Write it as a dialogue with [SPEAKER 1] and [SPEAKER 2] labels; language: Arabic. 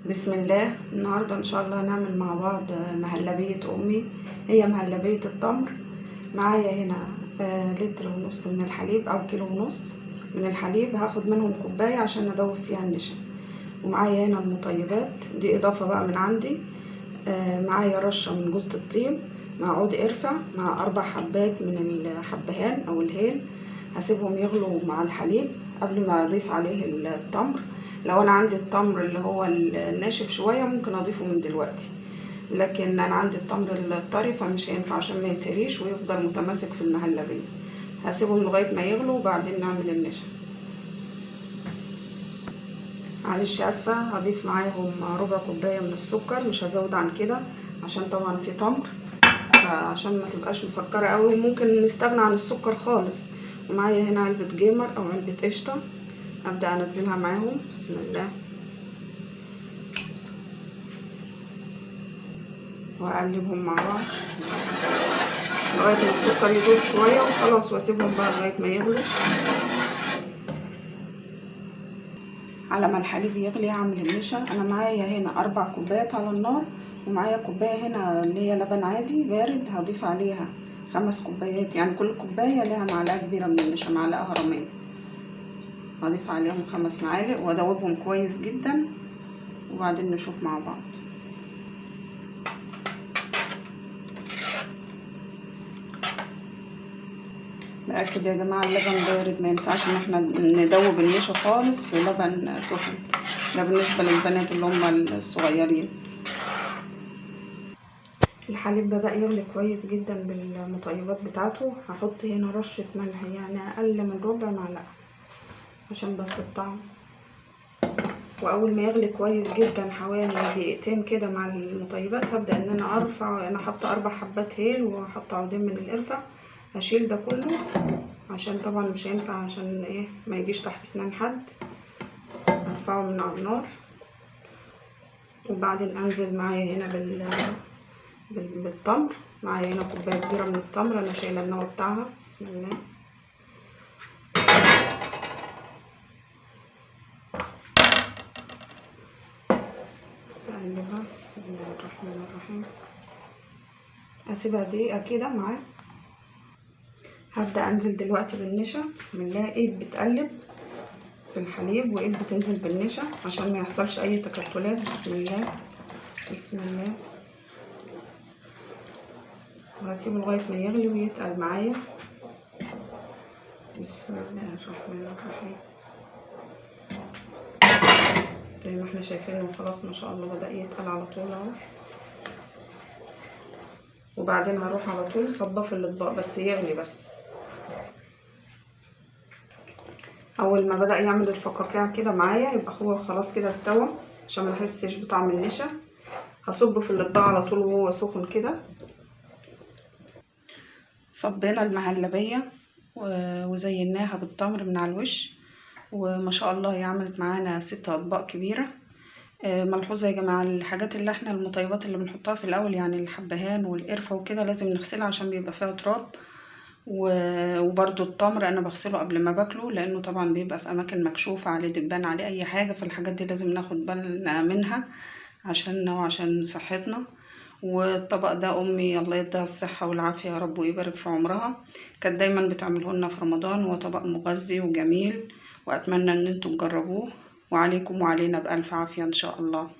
[SPEAKER 1] بسم الله. النهاردة ان شاء الله هنعمل مع بعض مهلبية امي. هي مهلبية التمر. معايا هنا لتر ونص من الحليب او كيلو ونص من الحليب. هاخد منهم كوباية عشان ادوب فيها النشا. ومعايا هنا المطيبات دي اضافة بقى من عندي. معايا رشة من جوز الطيب مع عود قرفة مع 4 حبات من الحبهان او الهيل. هسيبهم يغلوا مع الحليب قبل ما اضيف عليه التمر. لو انا عندي التمر اللي هو الناشف شويه ممكن اضيفه من دلوقتي، لكن انا عندي التمر الطري فمش هينفع عشان ما يتهريش ويفضل متماسك في المهلبيه. هسيبهم لغايه ما يغلوا وبعدين نعمل النشا. معلش اسفه، هضيف معاهم ربع كوبايه من السكر، مش هزود عن كده عشان طبعا في تمر، فعشان ما تبقاش مسكره قوي ممكن نستغنى عن السكر خالص. ومعايا هنا علبه جيمر او علبه قشطه، ابدا انزلها معاهم. بسم الله. واقلبهم مع بعض لغايه ما السكر يدوب شويه وخلاص، واسيبهم بقى لغايه ما يغلوا. على ما الحليب يغلي اعمل النشا. انا معايا هنا 4 كوبايات على النار، ومعايا كوبايه هنا اللي هي لبن عادي بارد هضيف عليها 5 كوبايات، يعني كل كوبايه لها معلقه كبيره من النشا، معلقه هرميه. هضيف عليهم 5 معالق وادوبهم كويس جدا وبعدين نشوف مع بعض. متأكد يا جماعة اللبن بارد، ما ينفعش ان احنا ندوب النشا خالص في لبن سخن، ده بالنسبة للبنات اللي هم الصغيرين. الحليب بدأ يغلي كويس جدا بالمطيبات بتاعته. هحط هنا رشة ملح، يعني اقل من ربع معلقة عشان بس الطعم. واول ما يغلي كويس جدا حوالي دقيقتين كده مع المطيبات هبدأ ان انا ارفع. انا حاطة 4 حبات هيل وحاطة عودين من القرفة. هشيل ده كله عشان طبعا مش هينفع، عشان ايه ما يجيش تحت اسنان حد. هرفعه من على النار وبعدين انزل معايا هنا بالتمر. معايا هنا كوبايه كبيره من التمر، انا شايله النوى بتاعها. بسم الله. اقلبها. بسم الله الرحمن الرحيم. اسيبها دقيقه كده معاه. هبدا انزل دلوقتي بالنشا. بسم الله. ايد بتقلب في الحليب وايد بتنزل بالنشا عشان ما يحصلش اي تكتلات. بسم الله بسم الله. وهسيبه لغايه ما يغلي ويتقل معايا. بسم الله الرحمن الرحيم. زي ما احنا شايفينه خلاص ما شاء الله بدأ يتقل على طول اهو. وبعدين هروح على طول صباه في الاطباق بس يغلي بس. اول ما بدأ يعمل الفقاقيع كده معايا يبقى هو خلاص كده استوى، عشان ما احسش بطعم النشا. هصبه في الاطباق على طول وهو سخن كده. صبينا المهلبيه وزيناها بالتمر من على الوش، وما شاء الله هي عملت معانا 6 اطباق كبيره. ملحوظه يا جماعه، الحاجات اللي احنا المطيبات اللي بنحطها في الاول يعني الحبهان والقرفه وكده لازم نغسلها عشان بيبقى فيها تراب. وبرده التمر انا بغسله قبل ما باكله، لانه طبعا بيبقى في اماكن مكشوفه عليه دبان عليه اي حاجه، فالحاجات دي لازم ناخد بالنا منها عشان صحتنا. والطبق ده امي الله يديها الصحه والعافيه يا رب ويبارك في عمرها، كانت دايما بتعمله لنا في رمضان، وطبق مغذي وجميل، واتمنى ان انتم تجربوه. وعليكم وعلينا بألف عافيه ان شاء الله.